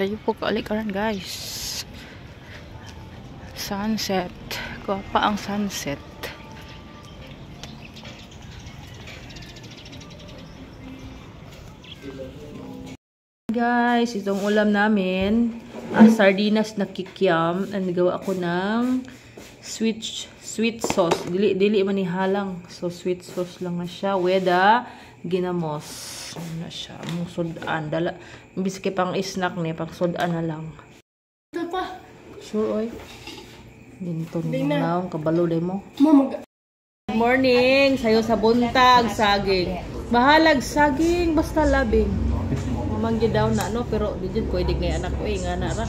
Sayo po kaalikaran guys. Sunset. Guwapa ang sunset. Guys, itong ulam namin, sardinas na kikiam. And gawa ako ng sweet sauce. Dili man halang. So sweet sauce lang na siya with ginamos. Na siya, mong sudan. Dala, biski pang snack ni, pang sudan na lang. Ito pa. Sure, oy. Dito naong kabalo day mo. Good morning. Sayo sa buntag, saging. Bahalag saging, basta labing. Mamanggi daw na, no? Pero di dyan pwede ngay anak ko, nga na ra.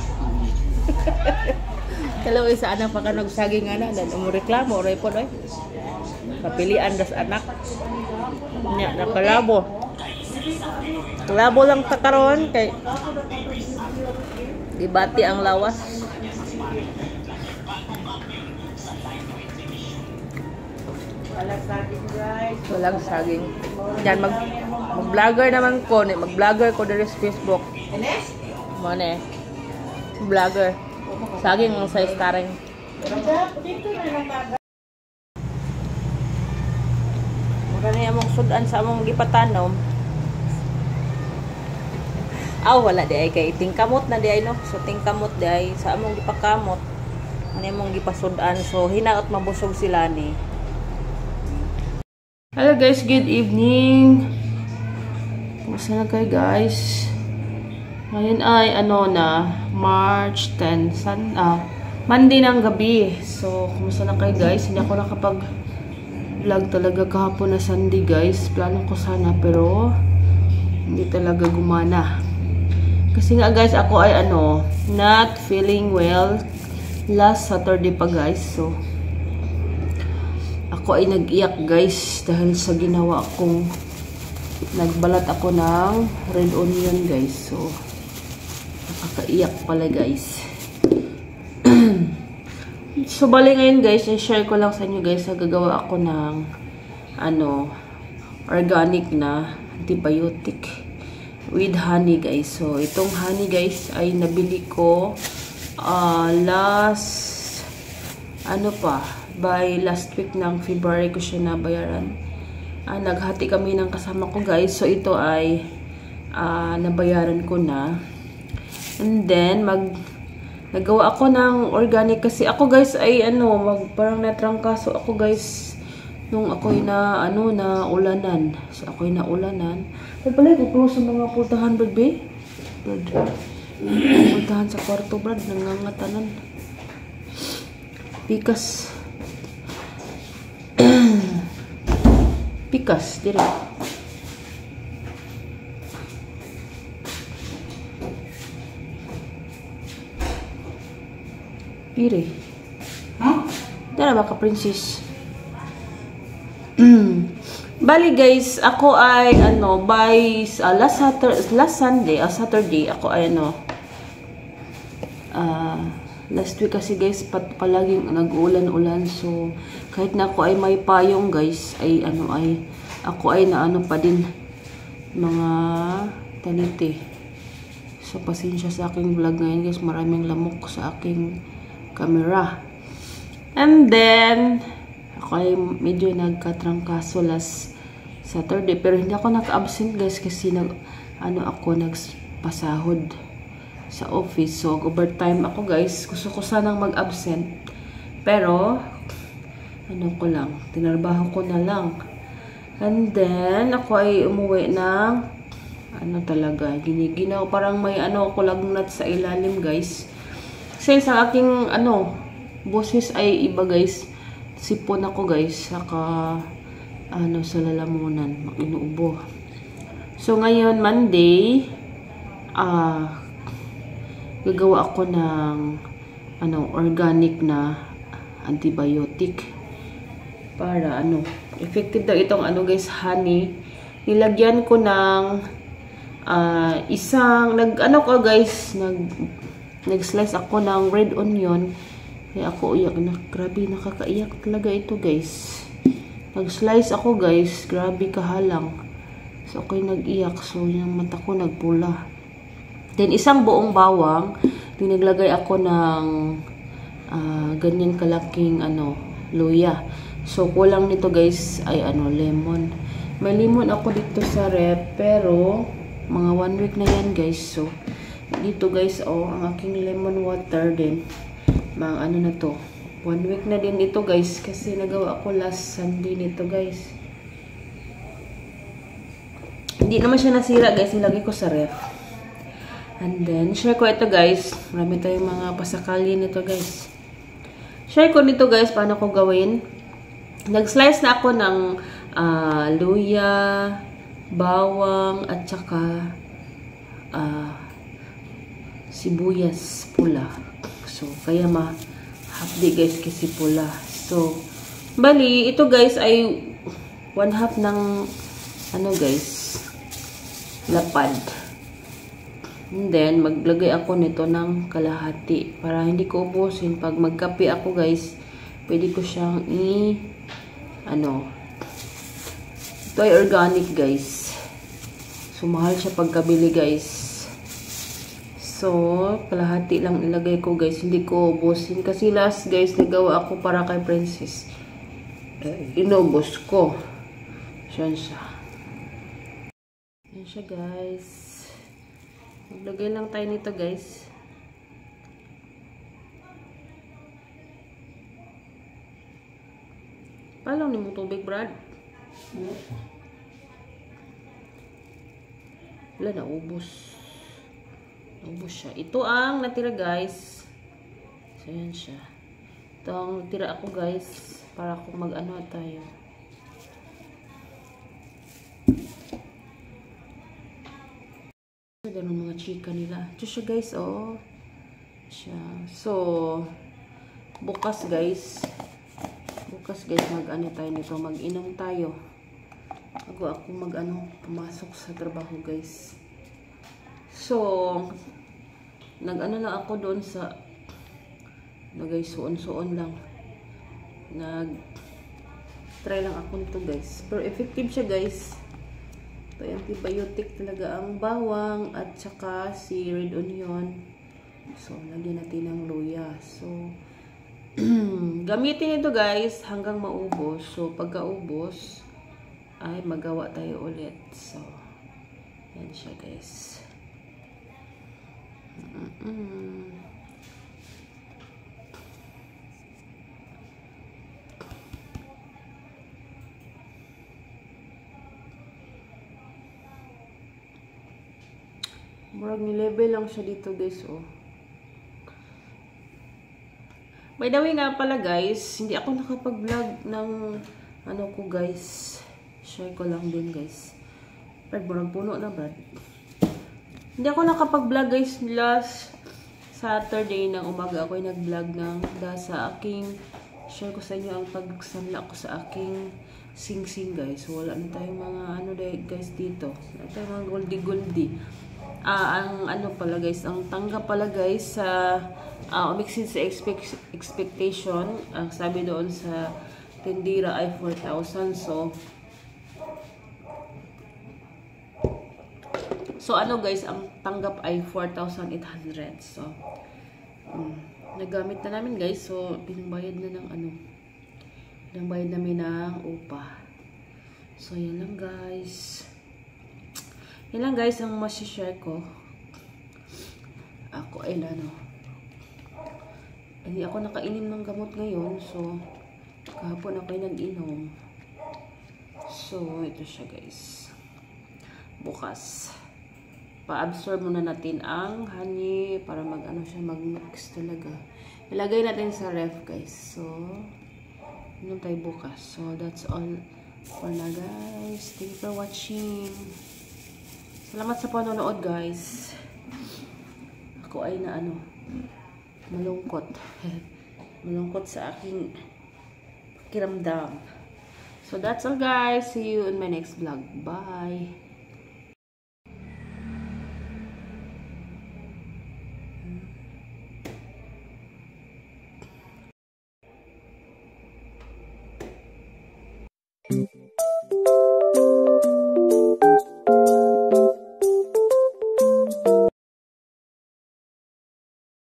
Kalau isa anak pa ka nagsaging nga na, dan umureklamo, oray po, oy. Kapilian das anak. Nya, nakalabo. Kalabo lang takaron kay dibati ang lawas. Walang saging guys. Walang saging. Yan mag-vlogger naman ko, mag-vlogger ko diri sa Facebook. Mone. Vlogger. Saging ang size tareng. Magani among sudan sa among gipatanom. Wala di ay kay tingkamot na di ay no. So tingkamot di ay sa among gipakamot. Ano among gipasudan. So hinaot mabusog sila ni. Hello guys, good evening. Kumusta na kayo guys? Ngayon ay ano na, March 10, Monday ng gabi. So kumusta na kayo guys? Hindi ako nakapag-vlog talaga kahapon na Sunday guys. Plano ko sana pero hindi talaga gumana. Kasi nga guys, ako ay not feeling well last Saturday pa guys. So ako ay nag-iyak guys dahil sa ginawa akong nagbalat ako ng red onion guys. So nakakaiyak pala guys. So bali ngayon guys, i-share ko lang sa inyo guys na gagawa ako ng organic na antibiotic with honey guys. So itong honey guys ay nabili ko by last week ng February ko siya nabayaran. Naghati kami ng kasama ko guys. So ito ay nabayaran ko na. And then nagawa ako ng organic kasi ako guys ay parang natrangkaso ako guys nung ako'y na ulanan. So ako'y na ulanan. Pero pala kukulo sa mga pultahan brad be. Pultahan sa kwarto brad nangangatanan. Pikas dire. Pire. Dara ba ka princess? Bali guys, ako ay by last Saturday ako ay last week kasi guys palaging nag-ulan-ulan. So kahit na ako ay may payong guys ay ako ay pa din mga tanite. So pasensya sa aking vlog ngayon guys, maraming lamok sa aking camera. And then ako ay medyo nagkatrangkaso last Saturday pero hindi ako naka-absent guys kasi ako nagpasahod sa office. So overtime ako guys. Gusto ko sanang mag-absent pero ko lang, tinarbaho ko na lang. And then ako ay umuwi ng talaga giniginaw, parang may ako lagnat sa ilalim guys. Since ang aking boses ay iba guys, sipon ako guys, saka sa lalamunan, inuubo. So ngayon Monday gagawa ako ng organic na antibiotic para effective daw itong guys, honey. Nilagyan ko ng isang nag-slice ako ng red onion. Kaya ako iyak na, grabe nakakaiyak talaga ito guys. Nag-slice ako guys, grabe kahalang. So ako'y nag-iyak, so yung mata ko nagpula. Then, isang buong bawang, naglagay ako ng ganyan kalaking luya. So, kulang nito guys ay lemon. May lemon ako dito sa rep, pero mga 1 week na yan guys. So, dito guys, ang aking lemon water din. Mga na to. 1 week na din ito guys, kasi nagawa ako last Sunday nito guys. Hindi naman siya nasira guys, nilagay ko sa ref. And then, share ko ito guys. Marami tayong mga pasakali nito guys. Share ko nito guys, paano ko gawin. Nag-slice na ako ng luya, bawang, at saka sibuyas pula. So, kaya hapdi guys kasi pula. So, bali, ito guys ay 1/2 ng guys, lapad. And then, maglagay ako nito ng kalahati para hindi ko ubusin. Pag magkape ako guys, pwede ko siyang ito ay organic guys. So, mahal siya pagkabili guys. So, kalahati lang ilagay ko guys. Hindi ko ubusin. Kasi last guys, nagawa ako para kay Princess. Inubos ko. Yan siya. Yan siya guys. Maglagay lang tayo nito guys. Palang ni mo tubig, Brad? Wala, naubos. Naubos siya. Ito ang natira guys. So, yan siya. Ito ang natira ako guys. Para kung tayo. Ganun mga chika nila. Ito siya guys, siya. So, bukas guys, tayo nito, mag-inom tayo. Ako pumasok sa trabaho guys. So, lang ako doon sa, guys, suon-suon lang. Try lang ako nito guys. Pero effective siya guys. Ito, antibiotic talaga ang bawang at saka si red onion. So, lagyan natin ng luya. So, gamitin ito guys hanggang maubos. So, pagkaubos, ay magawa tayo ulit. So, yan siya guys. Murag ni-level lang siya dito guys, By the way nga pala guys, hindi ako nakapag-vlog ng ko guys. Share ko lang din guys. Brad, murag puno na Brad. Hindi ako nakapag-vlog guys last Saturday ng umaga. Ako ay nag-vlog sa aking, share ko sa inyo ang pagsanla ko sa aking sing-sing guys. So, wala na tayong mga guys dito. Wala tayong mga goldie-goldie. Ang pala guys, ang tangga pala guys sa umixin sa expectation, ang sabi doon sa tindira ay 4,000. So guys, ang tanggap ay 4,800. So nagamit na namin guys. So pinangbayad na pinangbayad namin ng upa. So yan lang guys. Yan lang guys ang masishare ko. Ako ay hindi ako nakainom ng gamot ngayon. So, kahapon ako ay nag-inom. So, ito siya guys. Bukas. Pa-absorb muna natin ang honey para mag-mix talaga. Ilagay natin sa ref guys. So, yun tayo bukas. So, that's all for na guys. Thank you for watching. Salamat sa panonood guys. Ako ay malungkot. Malungkot sa aking pakiramdam. So that's all guys. See you in my next vlog. Bye.